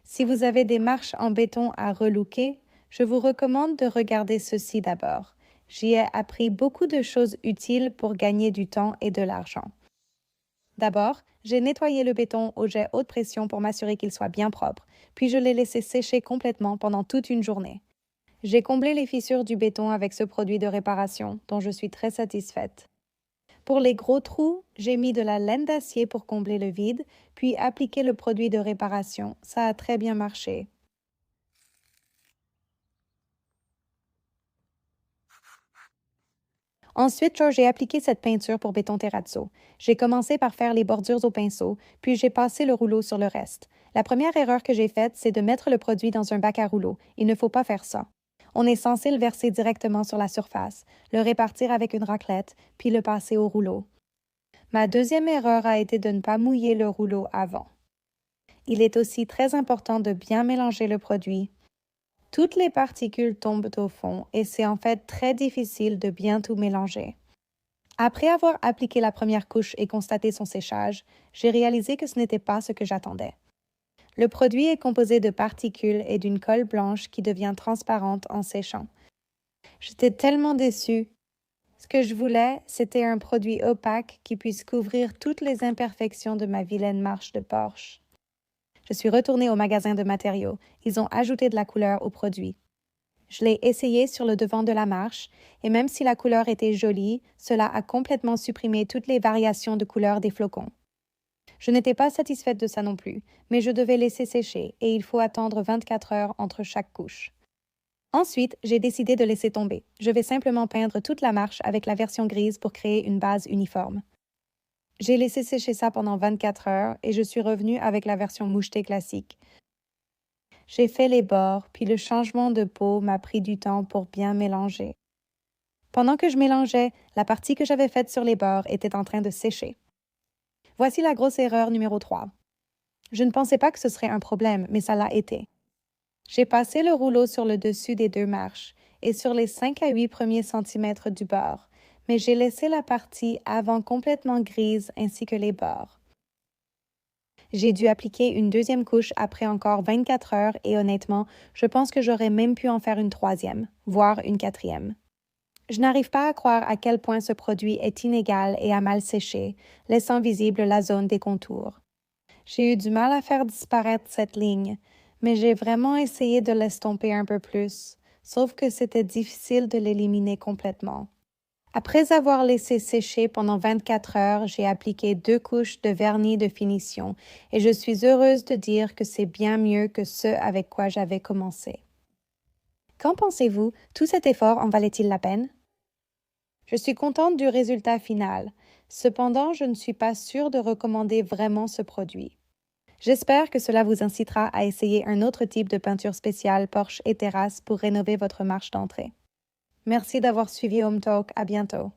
Si vous avez des marches en béton à relooker, je vous recommande de regarder ceci d'abord. J'y ai appris beaucoup de choses utiles pour gagner du temps et de l'argent. D'abord, j'ai nettoyé le béton au jet haute pression pour m'assurer qu'il soit bien propre, puis je l'ai laissé sécher complètement pendant toute une journée. J'ai comblé les fissures du béton avec ce produit de réparation, dont je suis très satisfaite. Pour les gros trous, j'ai mis de la laine d'acier pour combler le vide, puis appliqué le produit de réparation. Ça a très bien marché. Ensuite, j'ai appliqué cette peinture pour béton terrazzo. J'ai commencé par faire les bordures au pinceau, puis j'ai passé le rouleau sur le reste. La première erreur que j'ai faite, c'est de mettre le produit dans un bac à rouleau. Il ne faut pas faire ça. On est censé le verser directement sur la surface, le répartir avec une raclette, puis le passer au rouleau. Ma deuxième erreur a été de ne pas mouiller le rouleau avant. Il est aussi très important de bien mélanger le produit. Toutes les particules tombent au fond et c'est en fait très difficile de bien tout mélanger. Après avoir appliqué la première couche et constaté son séchage, j'ai réalisé que ce n'était pas ce que j'attendais. Le produit est composé de particules et d'une colle blanche qui devient transparente en séchant. J'étais tellement déçue. Ce que je voulais, c'était un produit opaque qui puisse couvrir toutes les imperfections de ma vilaine marche de Porsche. Je suis retournée au magasin de matériaux. Ils ont ajouté de la couleur au produit. Je l'ai essayé sur le devant de la marche, et même si la couleur était jolie, cela a complètement supprimé toutes les variations de couleur des flocons. Je n'étais pas satisfaite de ça non plus, mais je devais laisser sécher, et il faut attendre 24 heures entre chaque couche. Ensuite, j'ai décidé de laisser tomber. Je vais simplement peindre toute la marche avec la version grise pour créer une base uniforme. J'ai laissé sécher ça pendant 24 heures et je suis revenue avec la version mouchetée classique. J'ai fait les bords, puis le changement de peau m'a pris du temps pour bien mélanger. Pendant que je mélangeais, la partie que j'avais faite sur les bords était en train de sécher. Voici la grosse erreur numéro 3. Je ne pensais pas que ce serait un problème, mais ça l'a été. J'ai passé le rouleau sur le dessus des deux marches et sur les 5 à 8 premiers centimètres du bord, mais j'ai laissé la partie avant complètement grise ainsi que les bords. J'ai dû appliquer une deuxième couche après encore 24 heures et honnêtement, je pense que j'aurais même pu en faire une troisième, voire une quatrième. Je n'arrive pas à croire à quel point ce produit est inégal et a mal séché, laissant visible la zone des contours. J'ai eu du mal à faire disparaître cette ligne, mais j'ai vraiment essayé de l'estomper un peu plus, sauf que c'était difficile de l'éliminer complètement. Après avoir laissé sécher pendant 24 heures, j'ai appliqué 2 couches de vernis de finition et je suis heureuse de dire que c'est bien mieux que ce avec quoi j'avais commencé. Qu'en pensez-vous? Tout cet effort en valait-il la peine? Je suis contente du résultat final. Cependant, je ne suis pas sûre de recommander vraiment ce produit. J'espère que cela vous incitera à essayer un autre type de peinture spéciale Porsche et terrasse pour rénover votre marche d'entrée. Merci d'avoir suivi Home Talk. À bientôt.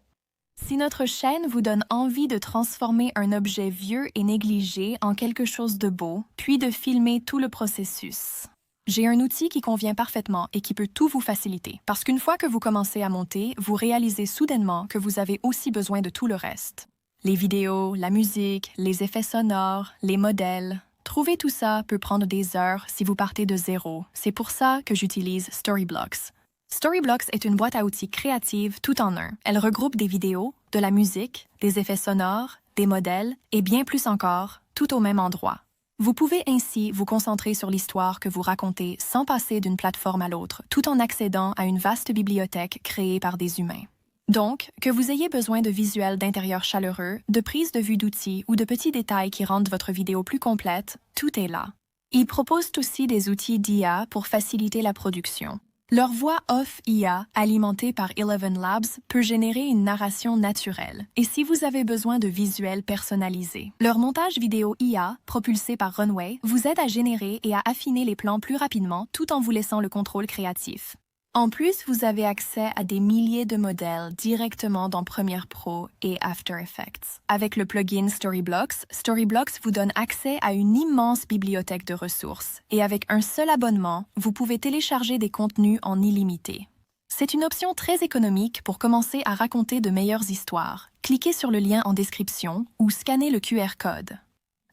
Si notre chaîne vous donne envie de transformer un objet vieux et négligé en quelque chose de beau, puis de filmer tout le processus, j'ai un outil qui convient parfaitement et qui peut tout vous faciliter. Parce qu'une fois que vous commencez à monter, vous réalisez soudainement que vous avez aussi besoin de tout le reste. Les vidéos, la musique, les effets sonores, les modèles. Trouver tout ça peut prendre des heures si vous partez de zéro. C'est pour ça que j'utilise Storyblocks. Storyblocks est une boîte à outils créative tout en un. Elle regroupe des vidéos, de la musique, des effets sonores, des modèles et bien plus encore, tout au même endroit. Vous pouvez ainsi vous concentrer sur l'histoire que vous racontez sans passer d'une plateforme à l'autre, tout en accédant à une vaste bibliothèque créée par des humains. Donc, que vous ayez besoin de visuels d'intérieur chaleureux, de prises de vue d'outils ou de petits détails qui rendent votre vidéo plus complète, tout est là. Ils proposent aussi des outils d'IA pour faciliter la production. Leur voix off IA, alimentée par Eleven Labs, peut générer une narration naturelle. Et si vous avez besoin de visuels personnalisés, leur montage vidéo IA, propulsé par Runway, vous aide à générer et à affiner les plans plus rapidement tout en vous laissant le contrôle créatif. En plus, vous avez accès à des milliers de modèles directement dans Premiere Pro et After Effects. Avec le plugin Storyblocks, Storyblocks vous donne accès à une immense bibliothèque de ressources. Et avec un seul abonnement, vous pouvez télécharger des contenus en illimité. C'est une option très économique pour commencer à raconter de meilleures histoires. Cliquez sur le lien en description ou scannez le QR code.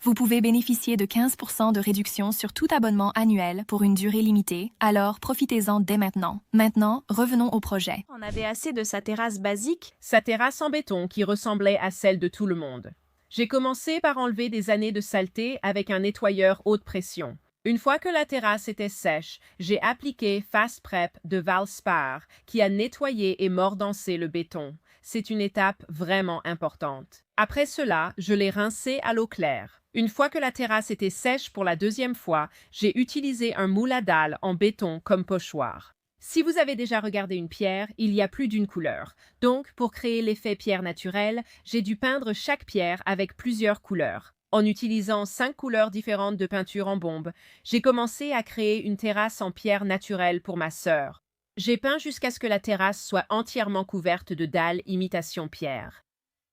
Vous pouvez bénéficier de 15% de réduction sur tout abonnement annuel pour une durée limitée, alors profitez-en dès maintenant. Maintenant, revenons au projet. On avait assez de sa terrasse basique, sa terrasse en béton qui ressemblait à celle de tout le monde. J'ai commencé par enlever des années de saleté avec un nettoyeur haute pression. Une fois que la terrasse était sèche, j'ai appliqué Fast Prep de Valspar qui a nettoyé et mordancé le béton. C'est une étape vraiment importante. Après cela, je l'ai rincé à l'eau claire. Une fois que la terrasse était sèche pour la deuxième fois, j'ai utilisé un moule à dalles en béton comme pochoir. Si vous avez déjà regardé une pierre, il y a plus d'une couleur. Donc, pour créer l'effet pierre naturelle, j'ai dû peindre chaque pierre avec plusieurs couleurs. En utilisant 5 couleurs différentes de peinture en bombe, j'ai commencé à créer une terrasse en pierre naturelle pour ma sœur. J'ai peint jusqu'à ce que la terrasse soit entièrement couverte de dalles imitation pierre.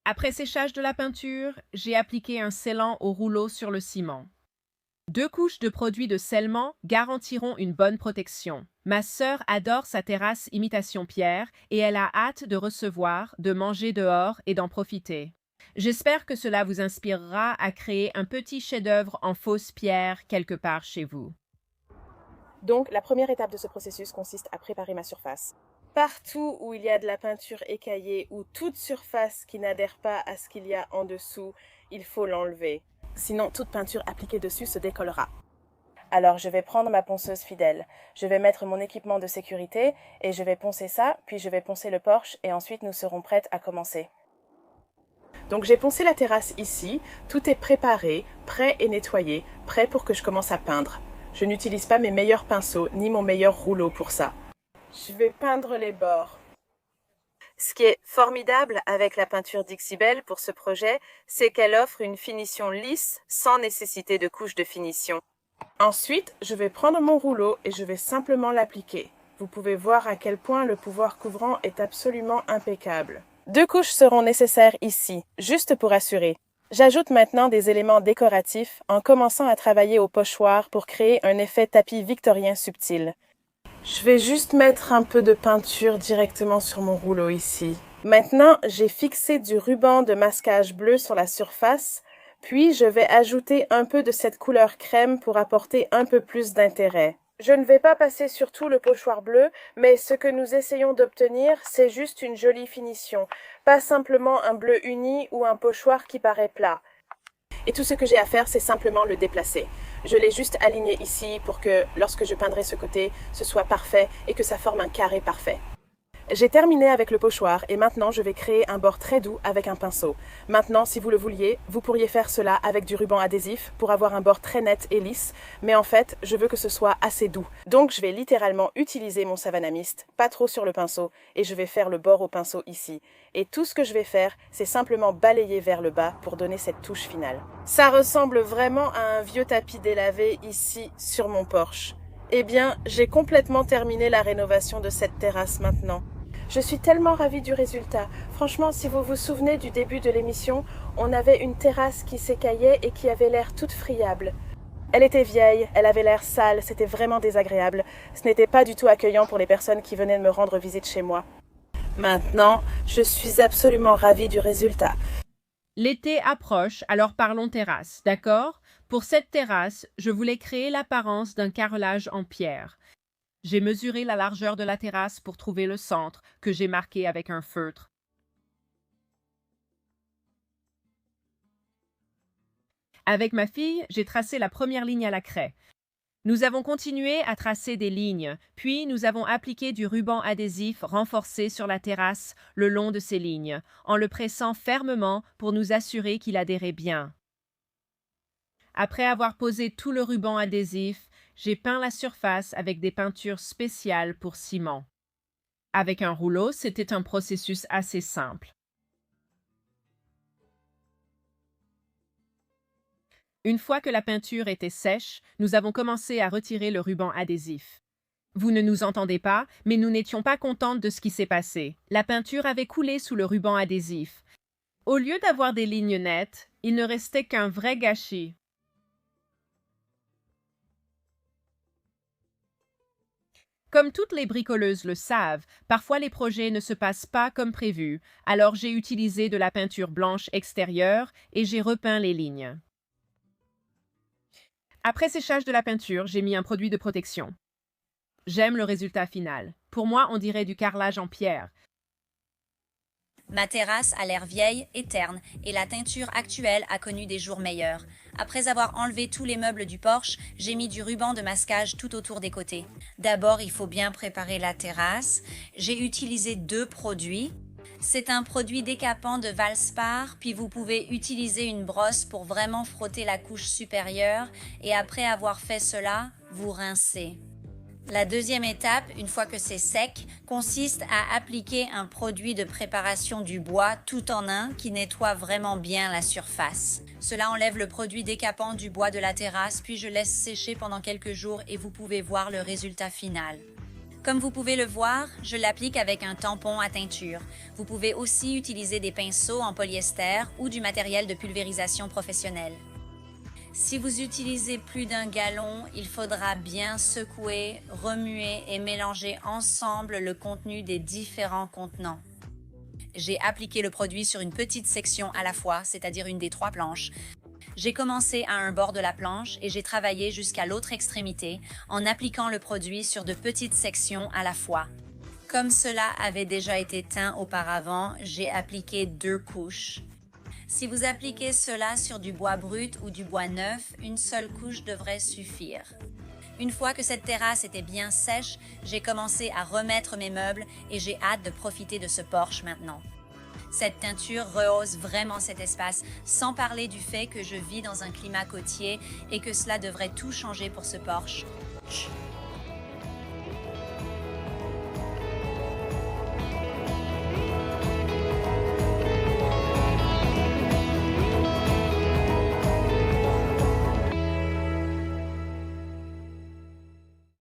Après séchage de la peinture, j'ai appliqué un scellant au rouleau sur le ciment. 2 couches de produits de scellement garantiront une bonne protection. Ma sœur adore sa terrasse imitation pierre et elle a hâte de recevoir, de manger dehors et d'en profiter. J'espère que cela vous inspirera à créer un petit chef-d'œuvre en fausse pierre quelque part chez vous. Donc, la première étape de ce processus consiste à préparer ma surface. Partout où il y a de la peinture écaillée ou toute surface qui n'adhère pas à ce qu'il y a en dessous, il faut l'enlever. Sinon, toute peinture appliquée dessus se décollera. Alors, je vais prendre ma ponceuse fidèle. Je vais mettre mon équipement de sécurité et je vais poncer ça, puis je vais poncer le porche et ensuite nous serons prêtes à commencer. Donc j'ai poncé la terrasse ici, tout est préparé, prêt et nettoyé, prêt pour que je commence à peindre. Je n'utilise pas mes meilleurs pinceaux ni mon meilleur rouleau pour ça. Je vais peindre les bords. Ce qui est formidable avec la peinture Dixibel pour ce projet, c'est qu'elle offre une finition lisse sans nécessité de couche de finition. Ensuite, je vais prendre mon rouleau et je vais simplement l'appliquer. Vous pouvez voir à quel point le pouvoir couvrant est absolument impeccable. 2 couches seront nécessaires ici, juste pour assurer. J'ajoute maintenant des éléments décoratifs en commençant à travailler au pochoir pour créer un effet tapis victorien subtil. Je vais juste mettre un peu de peinture directement sur mon rouleau ici. Maintenant, j'ai fixé du ruban de masquage bleu sur la surface, puis je vais ajouter un peu de cette couleur crème pour apporter un peu plus d'intérêt. Je ne vais pas passer sur tout le pochoir bleu, mais ce que nous essayons d'obtenir, c'est juste une jolie finition, pas simplement un bleu uni ou un pochoir qui paraît plat. Et tout ce que j'ai à faire, c'est simplement le déplacer. Je l'ai juste aligné ici pour que, lorsque je peindrai ce côté, ce soit parfait et que ça forme un carré parfait. J'ai terminé avec le pochoir et maintenant je vais créer un bord très doux avec un pinceau. Maintenant, si vous le vouliez, vous pourriez faire cela avec du ruban adhésif pour avoir un bord très net et lisse, mais en fait, je veux que ce soit assez doux. Donc je vais littéralement utiliser mon Savana Mist, pas trop sur le pinceau, et je vais faire le bord au pinceau ici. Et tout ce que je vais faire, c'est simplement balayer vers le bas pour donner cette touche finale. Ça ressemble vraiment à un vieux tapis délavé ici sur mon porche. Eh bien, j'ai complètement terminé la rénovation de cette terrasse maintenant. Je suis tellement ravie du résultat. Franchement, si vous vous souvenez du début de l'émission, on avait une terrasse qui s'écaillait et qui avait l'air toute friable. Elle était vieille, elle avait l'air sale, c'était vraiment désagréable. Ce n'était pas du tout accueillant pour les personnes qui venaient de me rendre visite chez moi. Maintenant, je suis absolument ravie du résultat. L'été approche, alors parlons terrasse, d'accord? Pour cette terrasse, je voulais créer l'apparence d'un carrelage en pierre. J'ai mesuré la largeur de la terrasse pour trouver le centre, que j'ai marqué avec un feutre. Avec ma fille, j'ai tracé la première ligne à la craie. Nous avons continué à tracer des lignes, puis nous avons appliqué du ruban adhésif renforcé sur la terrasse le long de ces lignes, en le pressant fermement pour nous assurer qu'il adhérait bien. Après avoir posé tout le ruban adhésif, j'ai peint la surface avec des peintures spéciales pour ciment. Avec un rouleau, c'était un processus assez simple. Une fois que la peinture était sèche, nous avons commencé à retirer le ruban adhésif. Vous ne nous entendez pas, mais nous n'étions pas contentes de ce qui s'est passé. La peinture avait coulé sous le ruban adhésif. Au lieu d'avoir des lignes nettes, il ne restait qu'un vrai gâchis. Comme toutes les bricoleuses le savent, parfois les projets ne se passent pas comme prévu, alors j'ai utilisé de la peinture blanche extérieure et j'ai repeint les lignes. Après séchage de la peinture, j'ai mis un produit de protection. J'aime le résultat final. Pour moi, on dirait du carrelage en pierre. Ma terrasse a l'air vieille et terne, et la teinture actuelle a connu des jours meilleurs. Après avoir enlevé tous les meubles du porche, j'ai mis du ruban de masquage tout autour des côtés. D'abord, il faut bien préparer la terrasse. J'ai utilisé 2 produits. C'est un produit décapant de Valspar, puis vous pouvez utiliser une brosse pour vraiment frotter la couche supérieure, et après avoir fait cela, vous rincez. La deuxième étape, une fois que c'est sec, consiste à appliquer un produit de préparation du bois tout en un qui nettoie vraiment bien la surface. Cela enlève le produit décapant du bois de la terrasse, puis je laisse sécher pendant quelques jours et vous pouvez voir le résultat final. Comme vous pouvez le voir, je l'applique avec un tampon à teinture. Vous pouvez aussi utiliser des pinceaux en polyester ou du matériel de pulvérisation professionnel. Si vous utilisez plus d'un gallon, il faudra bien secouer, remuer et mélanger ensemble le contenu des différents contenants. J'ai appliqué le produit sur une petite section à la fois, c'est-à-dire une des 3 planches. J'ai commencé à un bord de la planche et j'ai travaillé jusqu'à l'autre extrémité en appliquant le produit sur de petites sections à la fois. Comme cela avait déjà été teint auparavant, j'ai appliqué 2 couches. Si vous appliquez cela sur du bois brut ou du bois neuf, une seule couche devrait suffire. Une fois que cette terrasse était bien sèche, j'ai commencé à remettre mes meubles et j'ai hâte de profiter de ce porche maintenant. Cette teinture rehausse vraiment cet espace, sans parler du fait que je vis dans un climat côtier et que cela devrait tout changer pour ce porche.